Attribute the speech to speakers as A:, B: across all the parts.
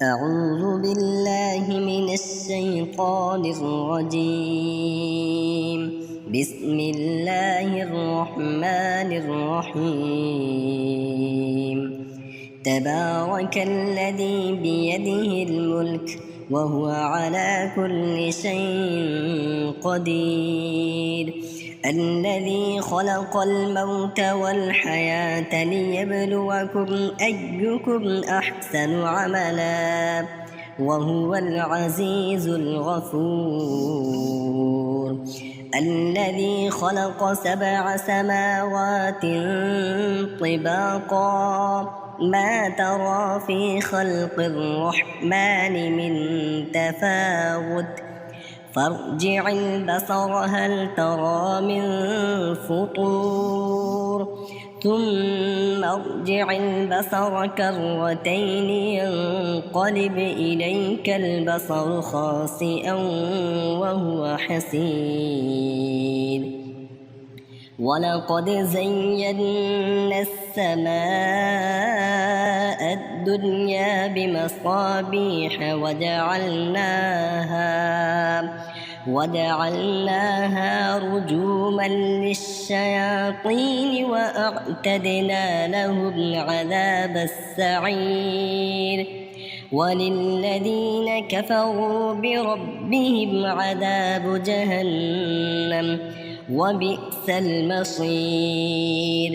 A: أعوذ بالله من الشيطان الرجيم. بسم الله الرحمن الرحيم. تبارك الذي بيده الملك وهو على كل شيء قدير. الذي خلق الموت والحياة ليبلوكم أيكم أحسن عملا وهو العزيز الغفور. الذي خلق 7 سماوات طباقا ما ترى في خلق الرحمن من تفاوت فارجع البصر هل ترى من فطور ثم ارجع البصر كرتين ينقلب إليك البصر خاسئا وهو حسير. ولقد زينا السماء الدنيا بمصابيح وجعلناها رجوما للشياطين وأعتدنا لهم عذاب السعير. وللذين كفروا بربهم عذاب جهنم وبئس المصير.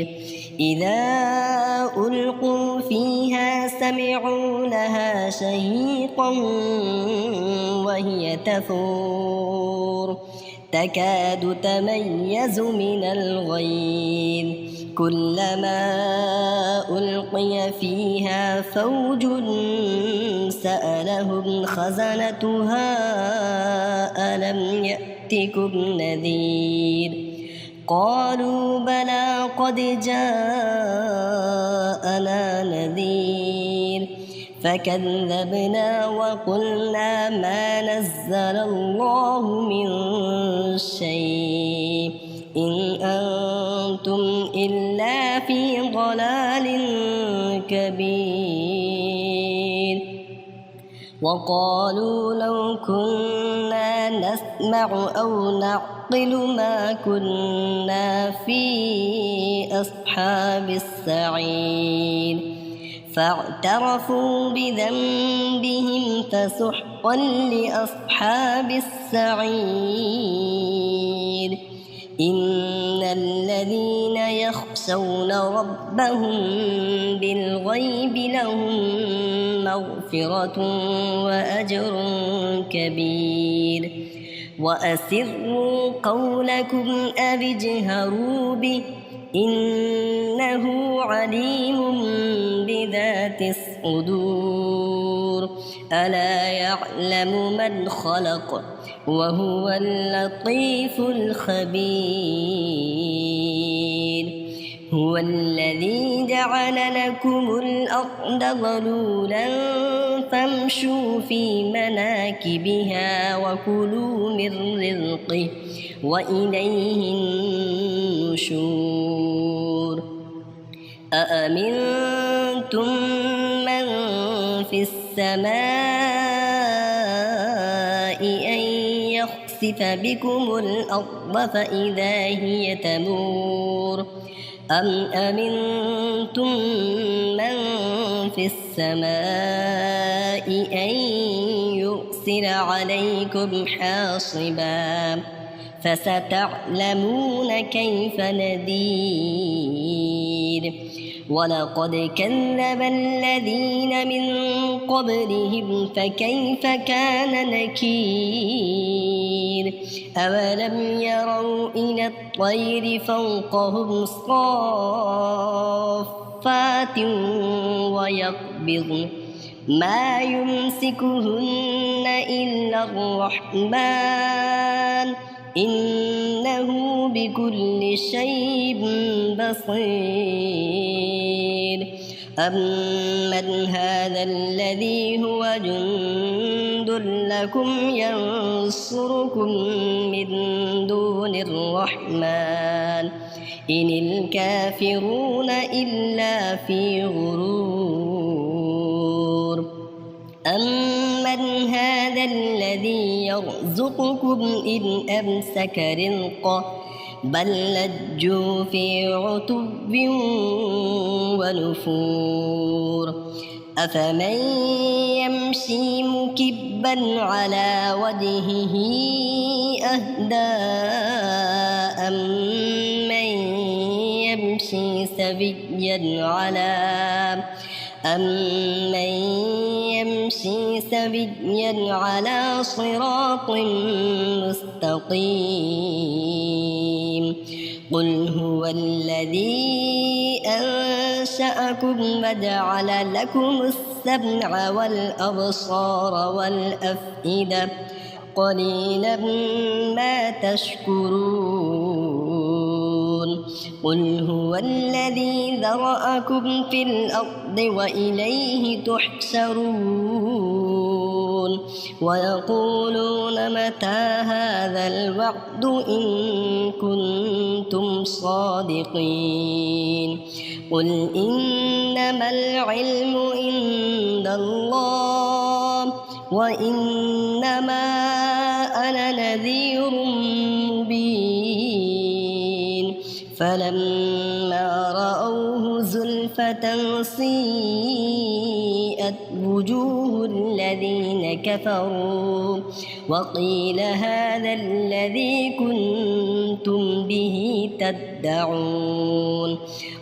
A: إذا ألقوا فيها سمعوا لها شهيقا وهي تفور تكاد تميز من الغيظ كلما ألقي فيها فوج سألهم خزنتها ألم يأتكم نذير قالوا بلى قد جاءنا نذير فكذبنا وقلنا ما نزل الله من شيء إن أنتم إلا في ضلال كبير. وقالوا لو كنا نسمع أو نعقل ما كنا في أصحاب السعير فاعترفوا بذنبهم فسحقا لأصحاب السعير. إن الذين يخشون ربهم بالغيب لهم مغفرة وأجر كبير. وأسروا قولكم أو اجهروا به إنه عليم بذات الصدور. ألا يعلم من خلق وهو اللطيف الخبير. هو الذي جعل لكم الأرض ذلولا فامشوا في مناكبها وكلوا من رزقه وإليه النشور. أأمنتم من في السماء أن يخسف بكم الأرض فإذا هي تمور أم أمنتم من في السماء أن يرسل عليكم حاصبا فستعلمون كيف نذير. ولقد كذب الذين من قبلهم فكيف كان نكير. أولم يروا إلى الطير فوقهم صافات ويقبضن ما يمسكهن إلا الرحمن إنه بكل شيء بصير. أمن هذا الذي هو جند لكم ينصركم من دون الرحمن إن الكافرون إلا في غرور. أم يرزقكم إن أمسك رزقه بل لجوا في عتب ونفور أفمن يمشي مكبا على وجهه أهدى أمن يمشي سويا على صراط مستقيم قل هو الذي أنشأكم وجعل لكم السمع والأبصار والأفئدة قليلا ما تشكرون قل هو الذي ذرأكم في الأرض وإليه تحشرون ويقولون متى هذا الوعد إن كنتم صادقين قل إنما العلم عند الله وإنما أنا نذير مبين فلما رأوه زلفة سيئت وجوه الذين كفروا وقيل هذا الذي كنتم به تدعون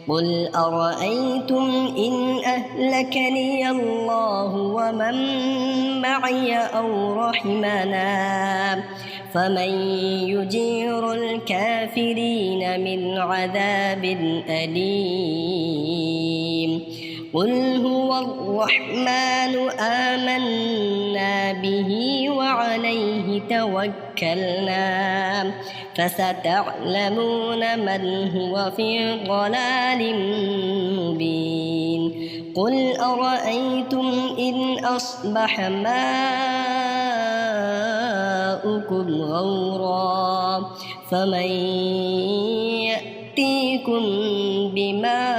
A: قل أرأيتم إن أهلكني الله ومن معي أو رحمنا فمن يجير الكافرين من عذاب أليم قل هو الرحمن آمنا به وعليه توكلنا فستعلمون من هو في ضلال مبين قل أرأيتم إن أصبح ماؤكم غورا فمن يأتيكم بماء